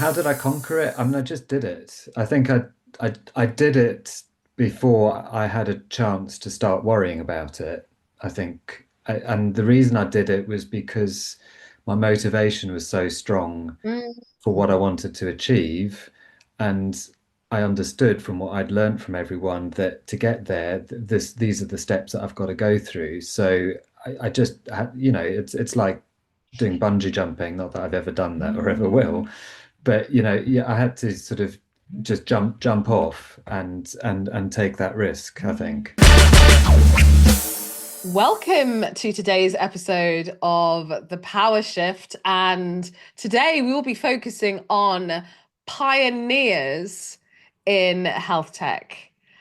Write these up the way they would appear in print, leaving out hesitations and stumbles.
how did I conquer it? I mean, I just did it. I think I did it before I had a chance to start worrying about it. I think, and the reason I did it was because my motivation was so strong for what I Mm. wanted to achieve, and I understood from what I'd learned from everyone that to get there, these are the steps that I've got to go through. So I just had, it's like doing bungee jumping. Not that I've ever done that or ever will, but yeah, I had to sort of just jump off and take that risk, I think. Welcome to today's episode of The Power Shift. And today we will be focusing on pioneers in health tech.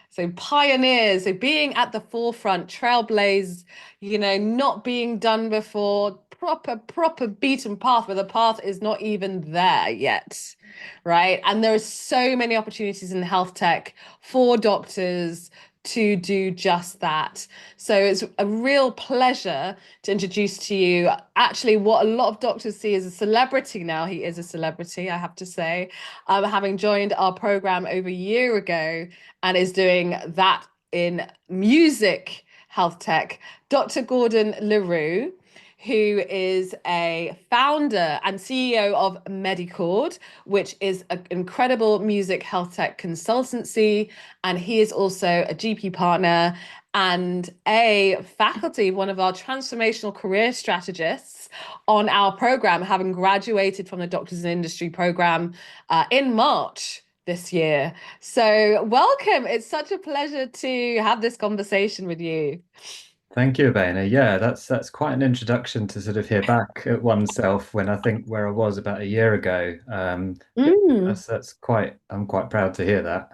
So, pioneers, so being at the forefront, trailblaze, not being done before, proper beaten path where the path is not even there yet, right? And there are so many opportunities in health tech for doctors to do just that. So it's a real pleasure to introduce to you actually what a lot of doctors see as a celebrity now. He is a celebrity, I have to say, having joined our program over a year ago and is doing that in music health tech. Dr. Gordon Leroux, who is a founder and CEO of Medicord, which is an incredible music health tech consultancy. And he is also a GP partner and a faculty, one of our transformational career strategists on our program, having graduated from the Doctors in Industry program in March this year. So, welcome. It's such a pleasure to have this conversation with you. Thank you, Baina. Yeah, that's quite an introduction to sort of hear back at oneself when I think where I was about a year ago. Mm. That's quite. I'm quite proud to hear that.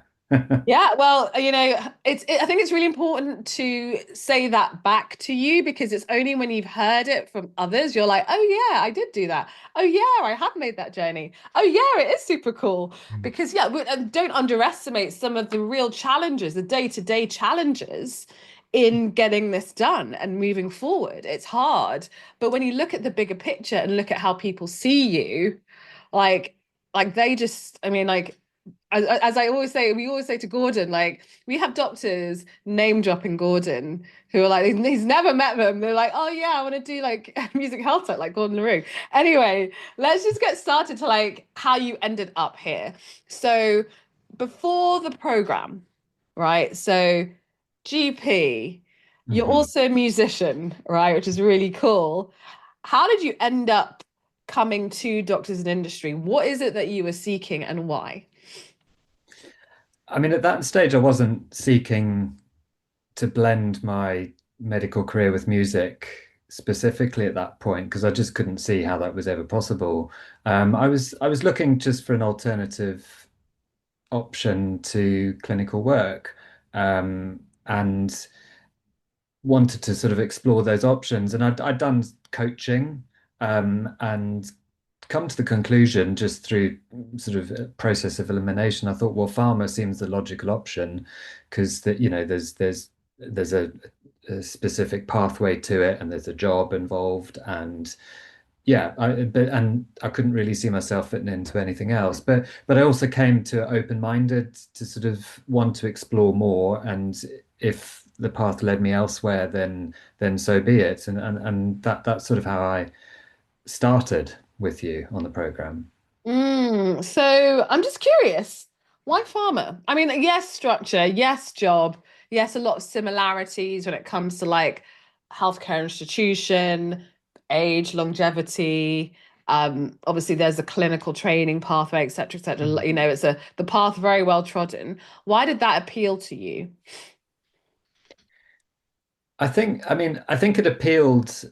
Yeah, well, I think it's really important to say that back to you because it's only when you've heard it from others, you're like, oh yeah, I did do that. Oh yeah, I have made that journey. Oh yeah, it is super cool. Because yeah, and don't underestimate some of the real challenges, the day-to-day challenges in getting this done and moving forward. It's hard, but when you look at the bigger picture and look at how people see you, like they just, I mean, like as I always say, we always say to Gordon, like we have doctors name dropping Gordon who are like, he's never met them. They're like, oh yeah, I want to do like music health tech like Gordon LaRue. Anyway, let's just get started to like how you ended up here. So before the program, right? So GP, you're Mhm. also a musician, right? Which is really cool. How did you end up coming to Doctors in Industry? What is it that you were seeking and why? I mean, at that stage, I wasn't seeking to blend my medical career with music specifically at that point because I just couldn't see how that was ever possible. I was looking just for an alternative option to clinical work, and wanted to sort of explore those options. And I'd done coaching, and come to the conclusion just through sort of a process of elimination. I thought, well, pharma seems the logical option because that there's a specific pathway to it, and there's a job involved, and yeah, and I couldn't really see myself fitting into anything else. But I also came to open-minded to sort of want to explore more, and if the path led me elsewhere, then so be it. And that's sort of how I started with you on the program. So I'm just curious, why pharma? I mean, yes, structure, yes, job, yes, a lot of similarities when it comes to like healthcare institution, age, longevity. Obviously there's a clinical training pathway, et cetera, et cetera. You know, it's the path very well trodden. Why did that appeal to you? I think it appealed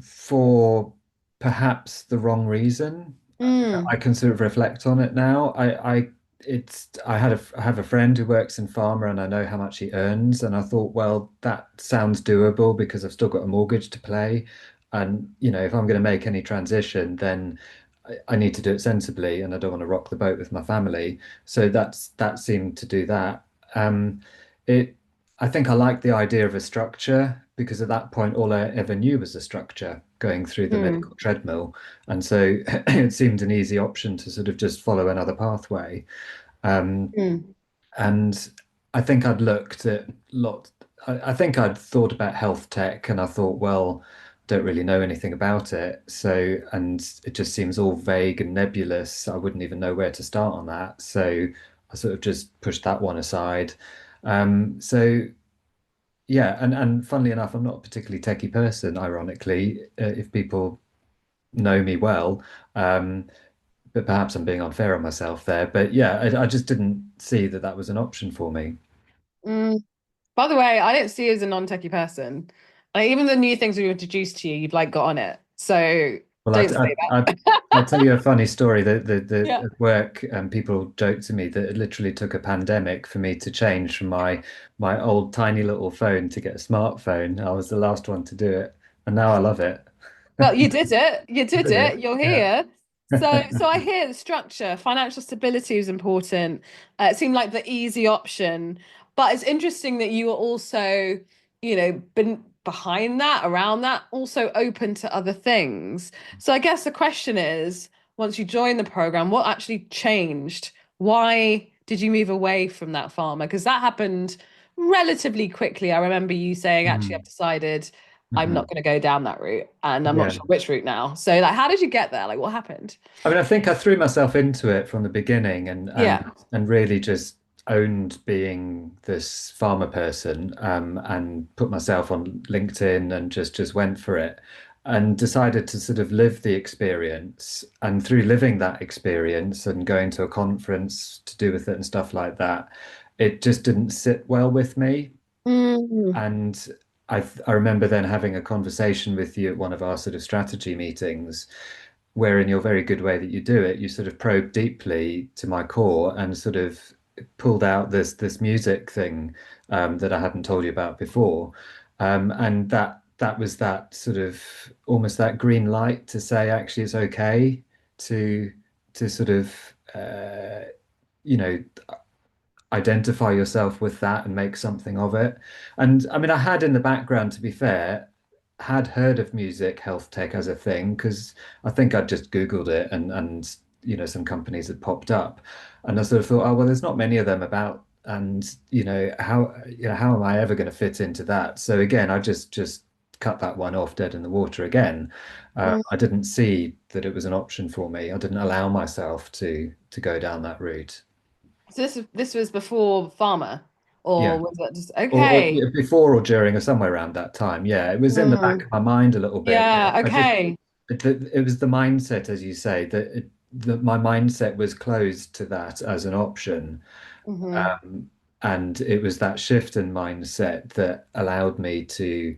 for perhaps the wrong reason. I Mm, can sort of reflect on it now. I have a friend who works in pharma and I know how much he earns, and I thought, well, that sounds doable because I've still got a mortgage to pay. And if I'm going to make any transition, then I need to do it sensibly and I don't want to rock the boat with my family. So that seemed to do that. It I think I liked the idea of a structure because at that point, all I ever knew was a structure going through the Mm, medical treadmill. And so it seemed an easy option to sort of just follow another pathway. Um, mm, and I think I'd looked at lot. I think I'd thought about health tech, and I thought, well, don't really know anything about it. So, and it just seems all vague and nebulous. I wouldn't even know where to start on that. So, I sort of just pushed that one aside. So yeah, and funnily enough, I'm not a particularly techie person, ironically, if people know me well. Um, but perhaps I'm being unfair on myself there. But yeah, I just didn't see that that was an option for me. mm. By the way, I don't see you as a non-techie person. Like, even the new things we introduced to you, you've like got on it. So Well, don't say I'll tell that. you a funny story. The Yeah. at work, people joke to me that it literally took a pandemic for me to change from my old tiny little phone to get a smartphone. I was the last one to do it, and now I love it. Well, you did it. You I did did it. it. You're Yeah. here. So I hear the structure, financial stability is important. It seemed like the easy option, but it's interesting that you were also, been behind that, around that, also open to other things. So I guess the question is, once you joined the program, what actually changed? Why did you move away from that farmer? Because that happened relatively quickly. I remember you saying, actually, I've Mm. decided. I'm Hmm. not going to go down that route, and I'm not Yeah. sure which route now. So, like, how did you get there? Like, what happened? I mean, I think I threw myself into it from the beginning Yeah. and really just owned being this farmer person, and put myself on LinkedIn and just went for it and decided to sort of live the experience. And through living that experience and going to a conference to do with it and stuff like that, it just didn't sit well with me. Mm, And I remember then having a conversation with you at one of our sort of strategy meetings where in your very good way that you do it, you sort of probe deeply to my core and sort of pulled out this music thing, that I hadn't told you about before, and that was that sort of almost that green light to say actually it's okay to sort of you know identify yourself with that and make something of it. And I mean, I had in the background, to be fair, had heard of music health tech as a thing because I think I'd just Googled it and some companies had popped up, and I sort of thought, oh well, there's not many of them about, and how am I ever going to fit into that? So again, I just cut that one off dead in the water again. mm. I didn't see that it was an option for me. I didn't allow myself to go down that route. So this was before Farmer, Yeah. or was that just Or okay? yeah, before or during or somewhere around that time. Yeah, it was in the back Mm, of my mind a little bit. yeah, I just okay. it was the mindset, as you say, that my mindset was closed to that as an option, Hmm. um, and it was that shift in mindset that allowed me to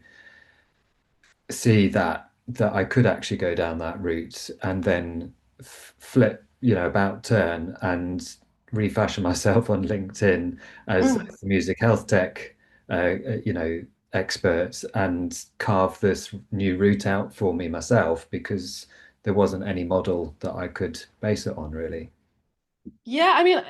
see that I could actually go down that route and then flip, about turn and refashion myself on LinkedIn Mm. as the music health tech, expert and carve this new route out for me myself because there wasn't any model that I could base it on really. Yeah, I mean,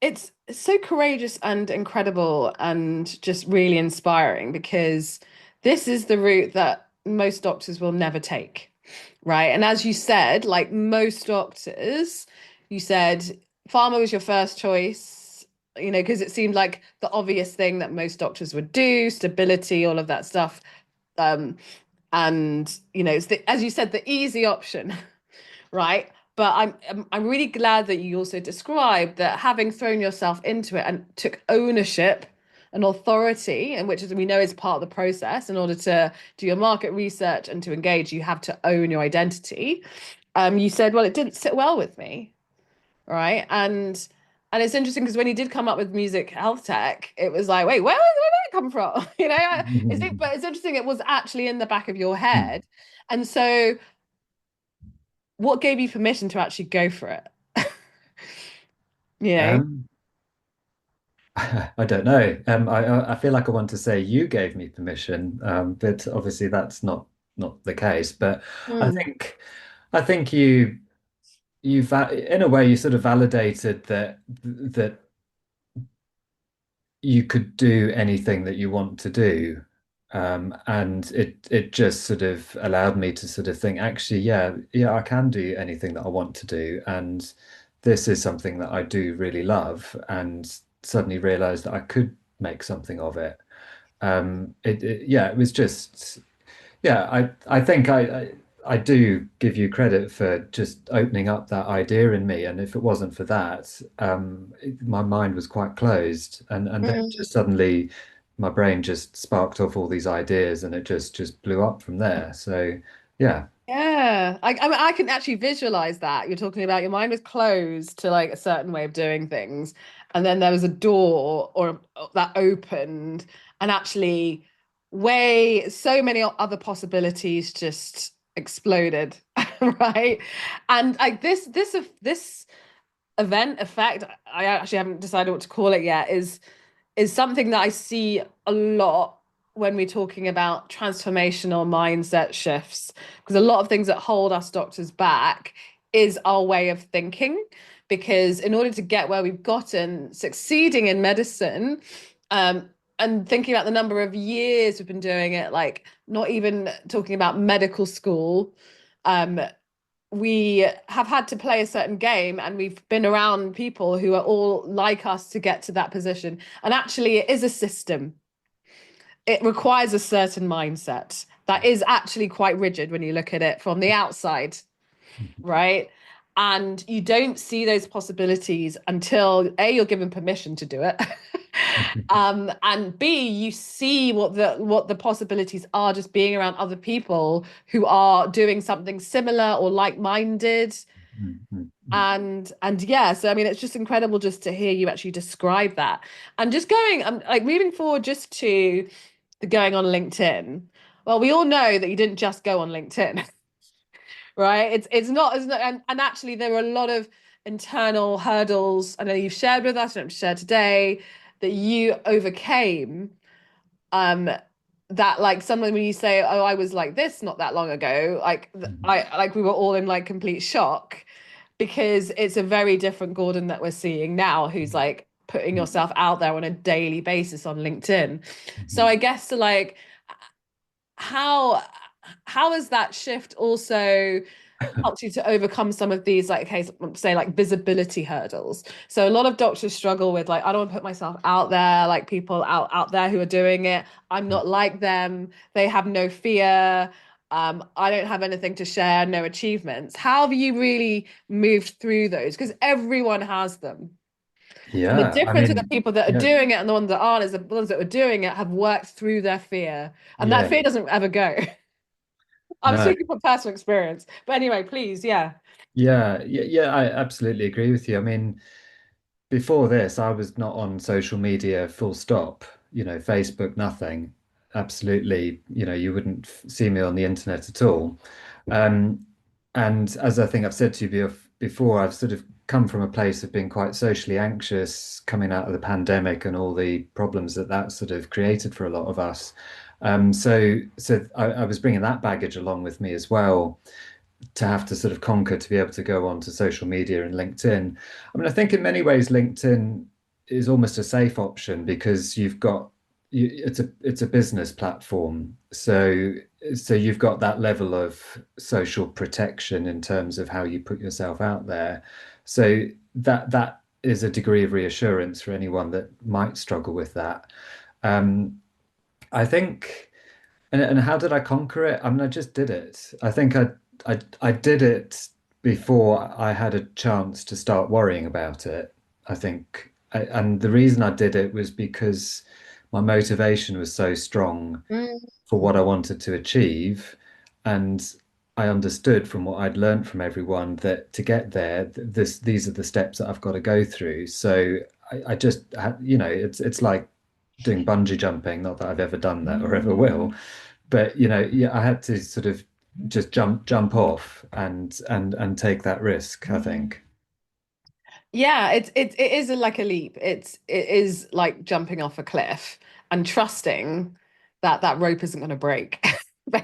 it's so courageous and incredible and just really inspiring because this is the route that most doctors will never take, right? And as you said, like most doctors, you said pharma was your first choice, because it seemed like the obvious thing that most doctors would do, stability, all of that stuff. Um, and it's as you said, the easy option. Right? But I'm really glad that you also described that having thrown yourself into it and took ownership and authority, and which is we know is part of the process. In order to do your market research and to engage, you have to own your identity. You said, well, it didn't sit well with me, right? And it's interesting because when you did come up with music health tech, it was like, wait, where did that come from? But it's interesting. It was actually in the back of your head, and so what gave you permission to actually go for it? You know? Um, I don't know. I feel like I want to say you gave me permission, but obviously that's not the case. But I Mm, think I think in a way you sort of validated that you could do anything that you want to do. And it just sort of allowed me to sort of think, actually, yeah, I can do anything that I want to do. And this is something that I do really love, and suddenly realized that I could make something of it. Yeah, it was just yeah, I think I do give you credit for just opening up that idea in me, and if it wasn't for that, my mind was quite closed, and then Mm. just suddenly my brain just sparked off all these ideas, and it just blew up from there. So yeah. Yeah, I mean, I can actually visualize that. You're talking about your mind was closed to like a certain way of doing things, and then there was a door or that opened, and actually, way so many other possibilities just exploded, right? And like this event effect, I actually haven't decided what to call it yet, is something that I see a lot when we're talking about transformational mindset shifts, because a lot of things that hold us doctors back is our way of thinking. Because in order to get where we've gotten, succeeding in medicine, um, and thinking about the number of years we've been doing it, like not even talking about medical school, um, we have had to play a certain game and we've been around people who are all like us to get to that position. And actually, it is a system. It requires a certain mindset that is actually quite rigid when you look at it from the outside, right? And you don't see those possibilities until A, you're given permission to do it. And B, you see what the possibilities are just being around other people who are doing something similar or like-minded. And yeah, so I mean, it's just incredible just to hear you actually describe that. And just going, like moving forward, just to the going on LinkedIn. Well, we all know that you didn't just go on LinkedIn, right? It's not, and actually there were a lot of internal hurdles. I know you've shared with us, and I've shared today that you overcame. Um, that like someone when you say, "Oh, I was like this not that long ago," like I like we were all in like complete shock because it's a very different Gordon that we're seeing now, who's like putting yourself out there on a daily basis on LinkedIn. So I guess to like how how has that shift also helped you to overcome some of these like okay, say like visibility hurdles? So a lot of doctors struggle with like I don't want to put myself out there, like people out there who are doing it. I'm not like them. They have no fear. I don't have anything to share, no achievements. How have you really moved through those? Because everyone has them. And the Yeah, I difference with the mean, people that are yeah, doing it and the ones that aren't is the ones that are doing it have worked through their fear. And that yeah, fear doesn't ever go. I'm no, speaking from personal experience. But anyway, please, yeah. yeah, I absolutely agree with you. I mean, before this, I was not on social media, full stop. Facebook, nothing. Absolutely, you wouldn't see me on the internet at all. Um, and as I think I've said to you before, I've sort of come from a place of being quite socially anxious coming out of the pandemic and all the problems that that sort of created for a lot of us. So I was bringing that baggage along with me as well to have to sort of conquer to be able to go onto social media and LinkedIn. I mean, I think in many ways LinkedIn is almost a safe option because it's a business platform. So you've got that level of social protection in terms of how you put yourself out there. So that is a degree of reassurance for anyone that might struggle with that. Um, I think. And how did I conquer it? I mean, I just did it. I think I did it before I had a chance to start worrying about it. I think, and the reason I did it was because my motivation was so strong Mm. for what I wanted to achieve, and I understood from what I'd learned from everyone that to get there, these are the steps that I've got to go through. So I just had, it's like doing bungee jumping. Not that I've ever done that or ever will, but yeah, I had to sort of just jump off and take that risk, I think. Yeah, it is like a leap. It is like jumping off a cliff and trusting that that rope isn't going to break,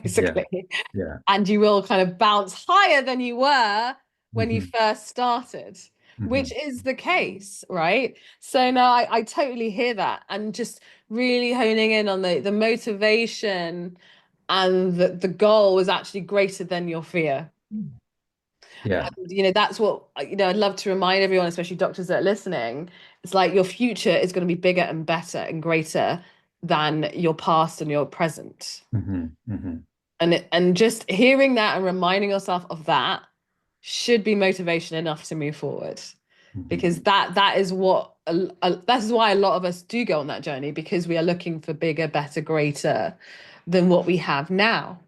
Yeah, basically. yeah. And you will kind of bounce higher than you were when you Hmm. first started. which is the case, right? So no, I totally hear that, and just really honing in on the motivation and the goal is actually greater than your fear. Yeah. That's what, I'd love to remind everyone, especially doctors that are listening. It's like your future is going to be bigger and better and greater than your past and your present. Hmm. Hmm. And just hearing that and reminding yourself of that should be motivation enough to move forward. Hmm. Because that is what that is why a lot of us do go on that journey, because we are looking for bigger, better, greater than what we have now.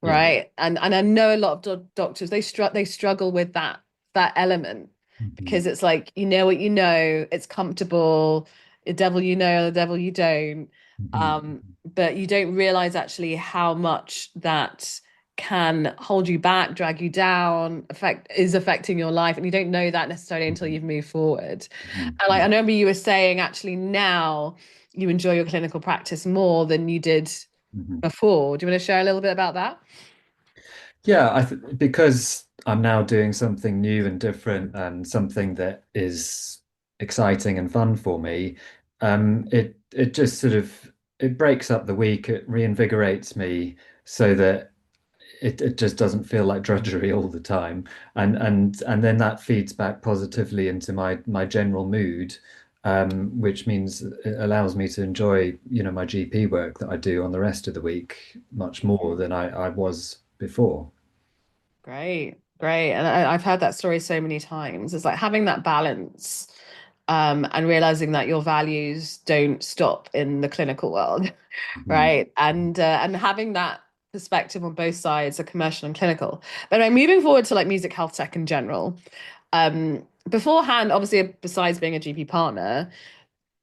Yeah. Right. And I know a lot of doctors, they struggle with that element, Hmm. because it's like, what you know, it's comfortable, the devil you know, the devil you don't. Hmm. But you don't realize actually how much that can hold you back, drag you down, affecting your life. And you don't know that necessarily until Hmm. you've moved forward. Hmm. And like, I Yeah. remember you were saying actually now you enjoy your clinical practice more than you did Hmm. before. Do you want to share a little bit about that? Yeah, because I'm now doing something new and different and something that is exciting and fun for me, it just sort of it breaks up the week, it reinvigorates me so that it just doesn't feel like drudgery all the time. And then that feeds back positively into my general mood, which means it allows me to enjoy, my GP work that I do on the rest of the week much more than I was before. Great, great. And I've heard that story so many times. It's like having that balance, and realizing that your values don't stop in the clinical world, Mhm. right? And having that perspective on both sides, the commercial and clinical. But moving forward to like music health tech in general, beforehand, obviously, besides being a GP partner,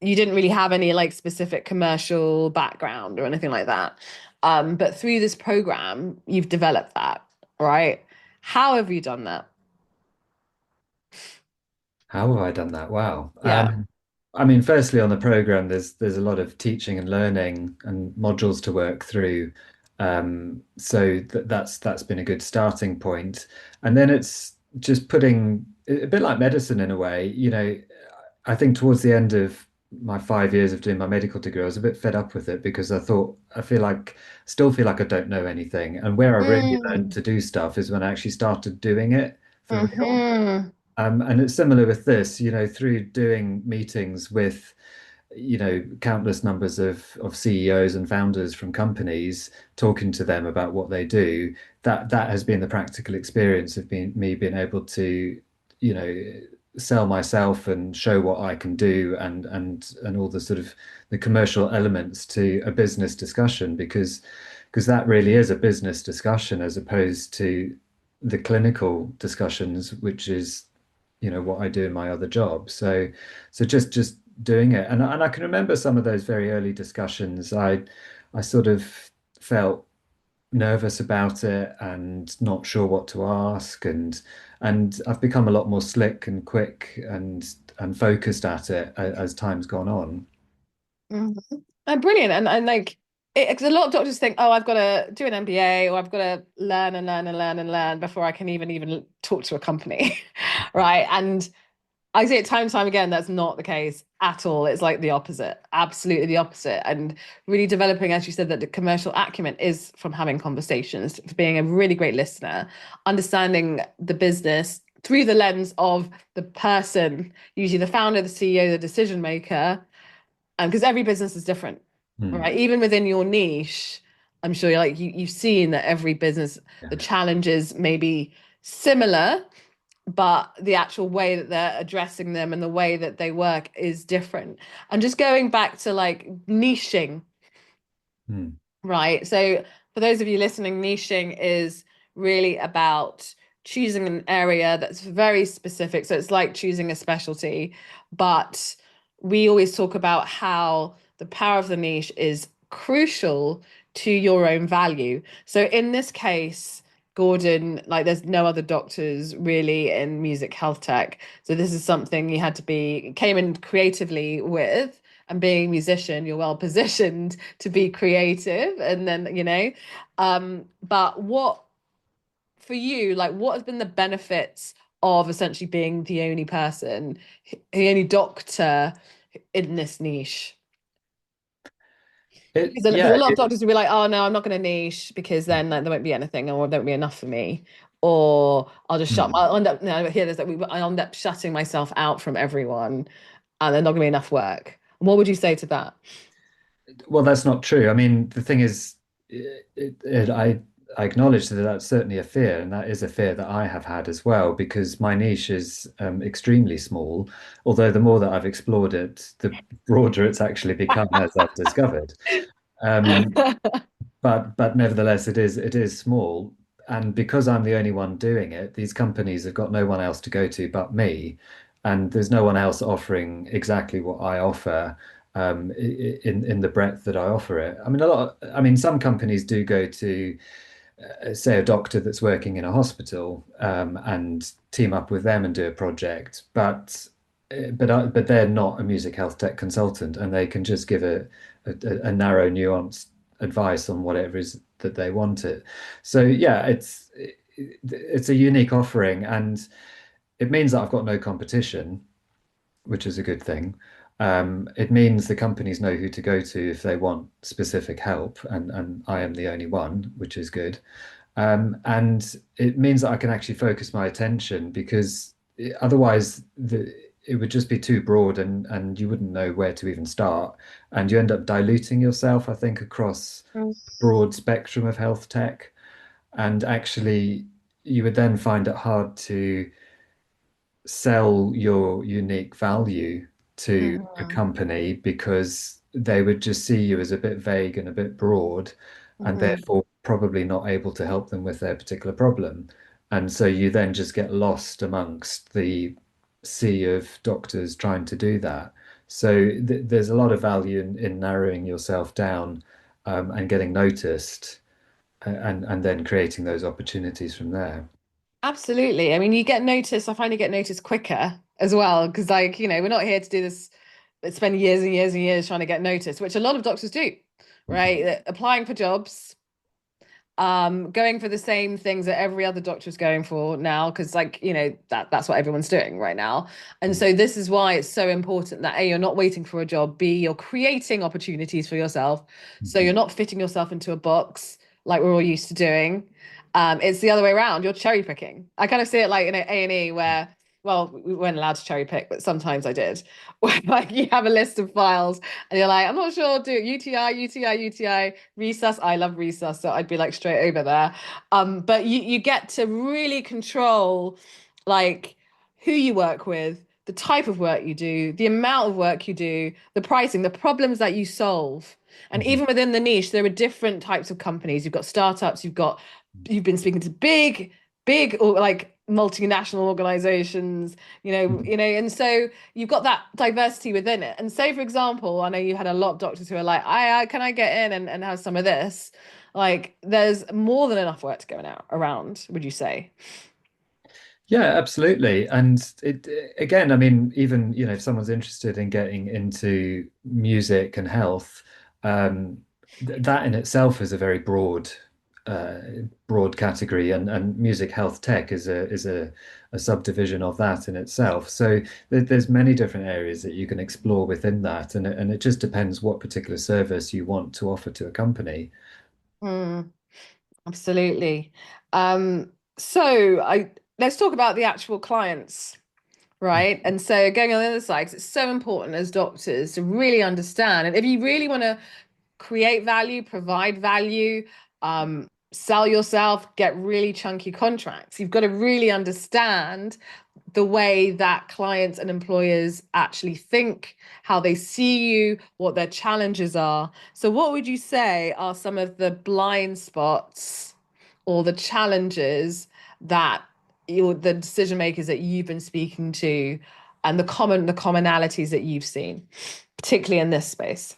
you didn't really have any like specific commercial background or anything like that. But through this program, you've developed that, right? How have you done that? How have I done that? Wow. Yeah. I mean, firstly, on the program, there's a lot of teaching and learning and modules to work through. So that's been a good starting point. And then it's just putting a bit like medicine in a way. I think towards the end of my 5 years of doing my medical degree, I was a bit fed up with it because still feel like I don't know anything. And where I really learned Mm, to do stuff is when I actually started doing it for real. hmm And it's similar with this, through doing meetings with, countless numbers of CEOs and founders from companies, talking to them about what they do. That has been the practical experience of being able to, you know, sell myself and show what I can do and all the sort of the commercial elements to a business discussion because that really is a business discussion as opposed to the clinical discussions, which is what I do in my other job. So just doing it, and I can remember some of those very early discussions. I sort of felt nervous about it and not sure what to ask, and I've become a lot more slick and quick and focused at it as time's gone on. hmm And brilliant. And like, 'cause a lot of doctors think, oh, I've got to do an MBA, or I've got to learn and learn and learn and learn before I can even talk to a company, right? And I see it time and time again, that's not the case at all. It's like the opposite, absolutely the opposite. And really developing, as you said, that the commercial acumen is from having conversations, for being a really great listener, understanding the business through the lens of the person, usually the founder, the CEO, the decision maker, because every business is different, Hmm. right? Even within your niche, I'm sure you've seen that every business, the Yeah. challenges may be similar, but the actual way that they're addressing them and the way that they work is different. And just going back to like niching, Hmm. right? So for those of you listening, niching is really about choosing an area that's very specific. So it's like choosing a specialty, but we always talk about how the power of the niche is crucial to your own value. So in this case, Gordon, like there's no other doctors really in music health tech. So this is something you had to came in creatively with, and being a musician, you're well positioned to be creative. And then, but what for you, like what has been the benefits of essentially being the only person, the only doctor in this niche? It, Because yeah, a lot of it, doctors will be like, oh no, I'm not going to niche because then like, there won't be anything or there won't be enough for me. Or I'll just shut, mm. I'll end up, no, here there's like, I'll end up shutting myself out from everyone and there's not going to be enough work. What would you say to that? Well, that's not true. I mean, the thing is, I acknowledge that that's certainly a fear, and that is a fear that I have had as well, because my niche is extremely small. Although the more that I've explored it, the broader it's actually become, as I've discovered. Um, but nevertheless, it is small, and because I'm the only one doing it, these companies have got no one else to go to but me, and there's no one else offering exactly what I offer in the breadth that I offer it. I mean, some companies do go to say a doctor that's working in a hospital and team up with them and do a project, but they're not a music health tech consultant, and they can just give a narrow, nuanced advice on whatever it is that they want it. So yeah, it's a unique offering, and it means that I've got no competition, which is a good thing. It means the companies know who to go to if they want specific help, and I am the only one, which is good. And it means that I can actually focus my attention, because otherwise it would just be too broad, and you wouldn't know where to even start. And you end up diluting yourself, I think, across a broad spectrum of health tech. And actually, you would then find it hard to sell your unique value to a Mhm, company, because they would just see you as a bit vague and a bit broad, and mhm. therefore probably not able to help them with their particular problem. And so you then just get lost amongst the sea of doctors trying to do that. So there's a lot of value in narrowing yourself down, and getting noticed, and then creating those opportunities from there. Absolutely. I mean, you get noticed, I find you get noticed quicker as well, because like, we're not here to do this, spend years and years and years trying to get noticed, which a lot of doctors do, Mhm. right? Applying for jobs, going for the same things that every other doctor is going for now, because like that's what everyone's doing right now. And so this is why it's so important that A, you're not waiting for a job, B, you're creating opportunities for yourself, so you're Mhm. not fitting yourself into a box like we're all used to doing. It's the other way around. You're cherry picking. I kind of see it like in A&E where, well, we weren't allowed to cherry pick, but sometimes I did. Where like you have a list of files and you're like, I'm not sure, do UTI, UTI, UTI, resus. I love resus, so I'd be like straight over there. But you get to really control like who you work with, the type of work you do, the amount of work you do, the pricing, the problems that you solve. And Mhm. even within the niche, there are different types of companies. You've got startups, you've been speaking to big or like multinational organizations, Mhm. and so you've got that diversity within it. And say, for example, I know you had a lot of doctors who are like, I can I get in and have some of this? Like, there's more than enough work to go out around, would you say? Yeah, absolutely. And it again, I mean, even, if someone's interested in getting into music and health, that in itself is a very uh, broad category, and music health tech is a subdivision of that in itself. So there's many different areas that you can explore within that, and it just depends what particular service you want to offer to a company. Mm, absolutely. So I let's talk about the actual clients, right? And so going on the other side, 'cause it's so important as doctors to really understand. And if you really want to create value, provide value, sell yourself, get really chunky contracts, you've got to really understand the way that clients and employers actually think, how they see you, what their challenges are. So, what would you say are some of the blind spots or the challenges that the decision makers that you've been speaking to and the commonalities that you've seen, particularly in this space?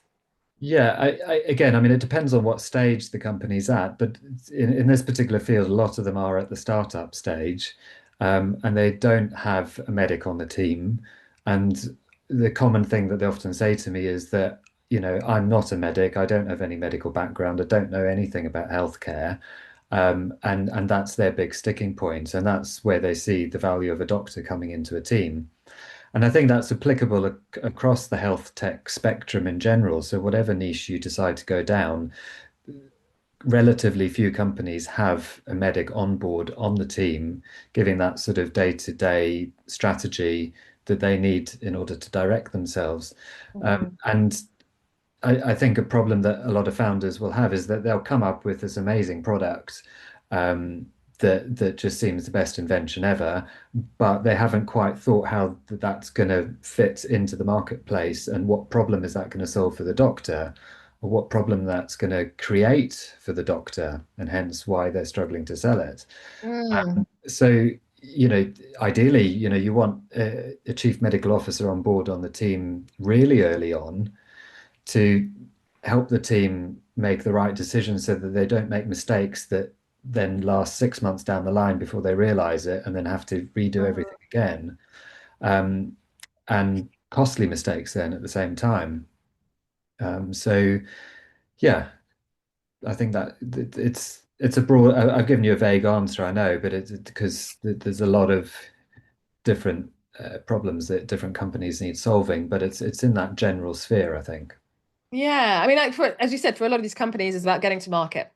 Yeah, again, I mean, it depends on what stage the company's at, but in this particular field, a lot of them are at the startup stage, and they don't have a medic on the team. And the common thing that they often say to me is that, I'm not a medic, I don't have any medical background, I don't know anything about healthcare. And that's their big sticking point, and that's where they see the value of a doctor coming into a team. And I think that's applicable across the health tech spectrum in general. So whatever niche you decide to go down, relatively few companies have a medic on board on the team, giving that sort of day-to-day strategy that they need in order to direct themselves. Mhm. And I think a problem that a lot of founders will have is that they'll come up with this amazing product um, that just seems the best invention ever, but they haven't quite thought how that's going to fit into the marketplace and what problem is that going to solve for the doctor, or what problem that's going to create for the doctor, and hence why they're struggling to sell it. Mm. So, ideally, you want a chief medical officer on board on the team really early on to help the team make the right decisions so that they don't make mistakes that then last 6 months down the line before they realize it and then have to redo everything again. Um, and costly mistakes then at the same time. So yeah, I think that it's a broad. I've given you a vague answer, I know, but it's because there's a lot of different problems that different companies need solving, but it's in that general sphere, I think. Yeah, I mean, like for as you said, for a lot of these companies, it's about getting to market,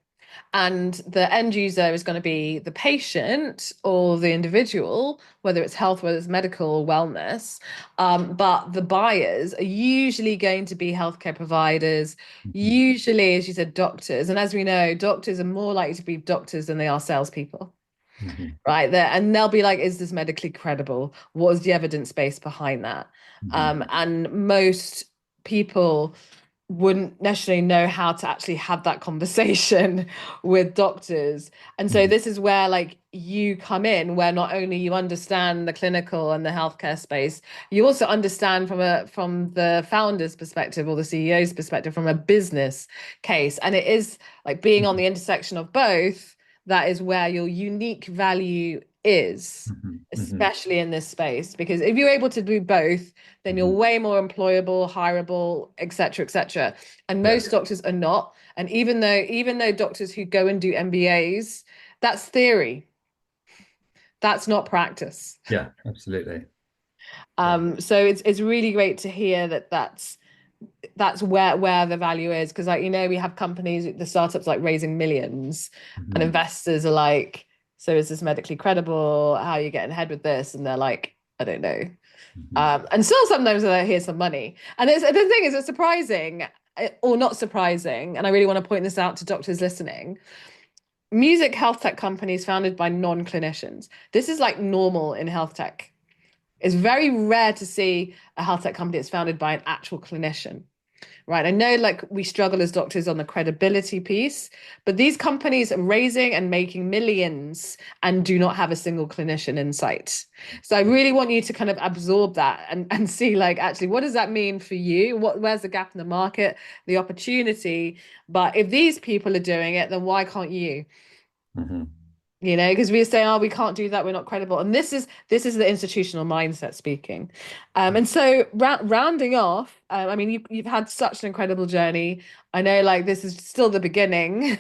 and the end user is going to be the patient or the individual, whether it's health, whether it's medical or wellness. But the buyers are usually going to be healthcare providers, Mhm, usually, as you said, doctors. And as we know, doctors are more likely to be doctors than they are salespeople, mhm, right? There, and they'll be like, is this medically credible? What is the evidence base behind that? mhm, And most people wouldn't necessarily know how to actually have that conversation with doctors. And so mhm, this is where like you come in, where not only you understand the clinical and the healthcare space, you also understand from the founder's perspective or the CEO's perspective from a business case. And it is like being on mhm, the intersection of both, that is where your unique value is, mhm, mhm, especially in this space. Because if you're able to do both, then you're mhm. way more employable, hireable, etc., etc. And Yeah, most doctors are not. And even though doctors who go and do MBAs, that's theory. That's not practice. yeah, absolutely. Yeah. So it's really great to hear that that's where the value is, because like we have companies, the startups like raising millions, and Mhm, investors are like, so is this medically credible? How are you getting ahead with this? And they're like, I don't know. mhm, And still sometimes here's some money. And the thing is, it's surprising or not surprising. And I really want to point this out to doctors listening. Music health tech companies founded by non-clinicians. This is like normal in health tech. It's very rare to see a health tech company that's founded by an actual clinician. Right. I know like we struggle as doctors on the credibility piece, but these companies are raising and making millions and do not have a single clinician in sight. So I really want you to kind of absorb that and see like actually what does that mean for you? Where's the gap in the market, the opportunity? But if these people are doing it, then why can't you? mhm, Because we say, oh, we can't do that, we're not credible. And this is the institutional mindset speaking. And so rounding off, I mean, you've had such an incredible journey. I know like this is still the beginning,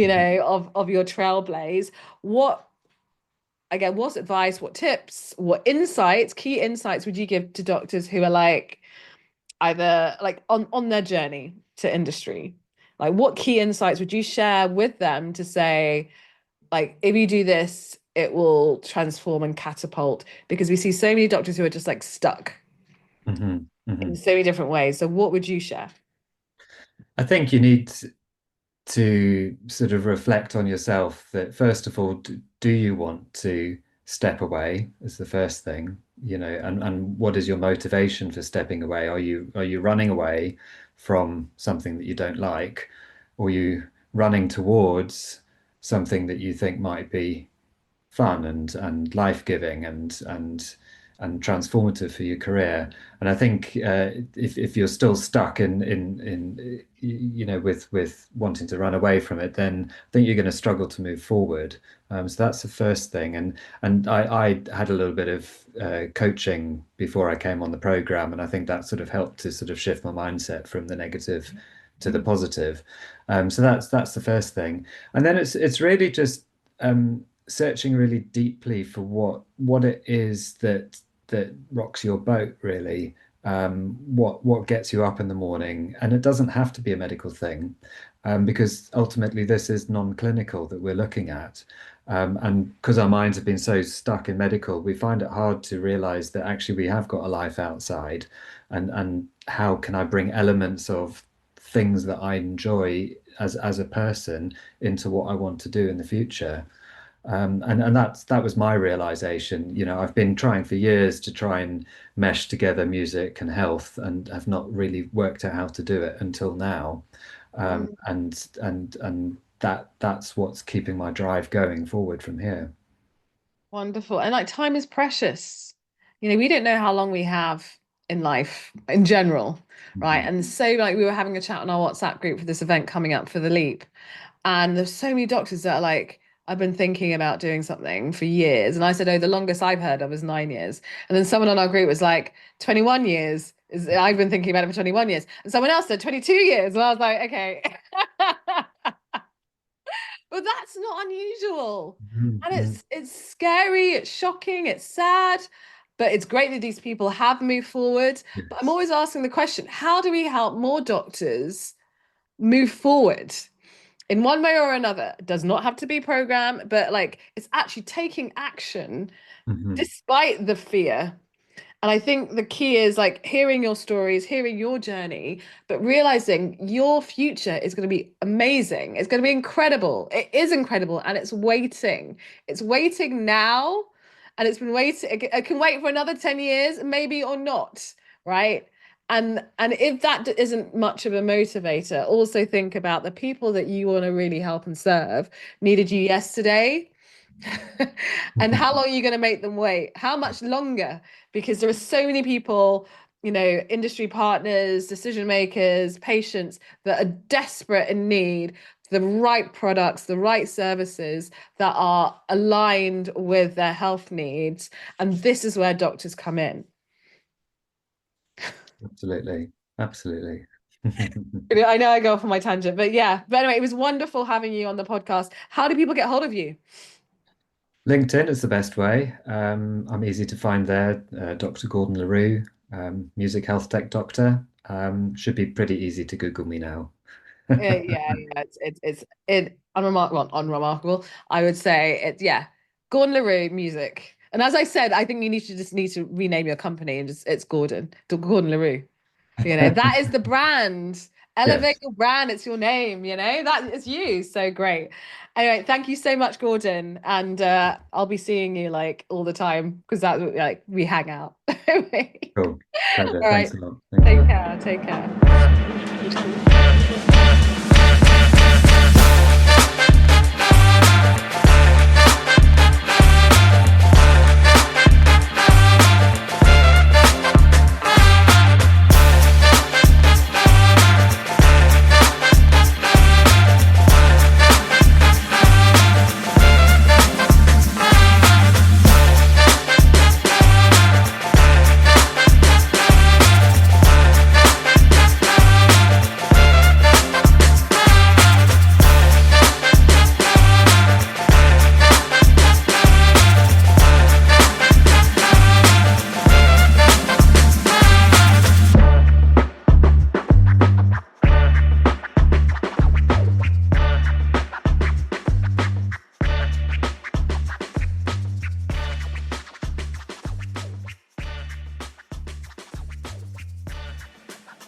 mhm, of your trailblaze. What again, what advice, what tips, what insights, key insights would you give to doctors who are like either like on their journey to industry? Like what key insights would you share with them to say, like if you do this, it will transform and catapult, because we see so many doctors who are just like stuck mhm, in mhm. so many different ways. So what would you share? I think you need to sort of reflect on yourself that first of all, do you want to step away is the first thing, and what is your motivation for stepping away? Are you running away from something that you don't like, or are you running towards something that you think might be fun and life-giving and transformative for your career? And I think if you're still stuck in with wanting to run away from it, then I think you're going to struggle to move forward. So that's the first thing. And I had a little bit of coaching before I came on the program, and I think that sort of helped to sort of shift my mindset from the negative to the positive. So that's the first thing, and then it's really just searching really deeply for what it is that rocks your boat, really. What gets you up in the morning, and it doesn't have to be a medical thing, because ultimately this is non-clinical that we're looking at. And because our minds have been so stuck in medical, we find it hard to realize that actually we have got a life outside, and how can I bring elements of things that I enjoy as a person into what I want to do in the future. And that was my realization. You know, I've been trying for years to try and mesh together music and health, and have not really worked out how to do it until now. Mm. And that's what's keeping my drive going forward from here. Wonderful. And like time is precious. You know, we don't know how long we have in life in general, right? Mhm. And so like we were having a chat on our WhatsApp group for this event coming up for the Leap. And there's so many doctors that are like, I've been thinking about doing something for years. And I said, oh, the longest I've heard of is 9 years. And then someone on our group was like, 21 years is I've been thinking about it for 21 years. And someone else said 22 years. And I was like, okay. But that's not unusual. Mhm. And Mhm. it's scary, it's shocking, it's sad, but it's great that these people have moved forward. But I'm Yes. always asking the question, how do we help more doctors move forward in one way or another? It does not have to be program, but like it's actually taking action Mhm. despite the fear. And I think the key is like hearing your stories, hearing your journey, but realizing your future is going to be amazing. It's going to be incredible. It is incredible and it's waiting. It's waiting now and it's been waiting. It can wait for another 10 years, maybe or not, right? And if that isn't much of a motivator, also think about the people that you want to really help and serve needed you yesterday. And how long are you going to make them wait? How much longer? Because there are so many people, you know, industry partners, decision makers, patients that are desperate in need for the right products, the right services that are aligned with their health needs. And this is where doctors come in. Absolutely. Absolutely. I know I go off on my tangent, but yeah. But anyway, it was wonderful having you on the podcast. How do people get hold of you? LinkedIn is the best way. I'm easy to find there. Dr. Gordon LaRue, music health tech doctor. Should be pretty easy to Google me now. Yeah. It's unremarkable, unremarkable. I would say it. Yeah, Gordon LaRue music. And as I said, I think you need to rename your company and just it's Gordon LaRue. You know, that is the brand. Elevate Yes, your brand. It's your name. You know, that is you. So great. Anyway, thank you so much, Gordon. And I'll be seeing you like all the time because that like we hang out. All cool. Pleasure. Thanks right. a lot. Take Thanks. care. Take care.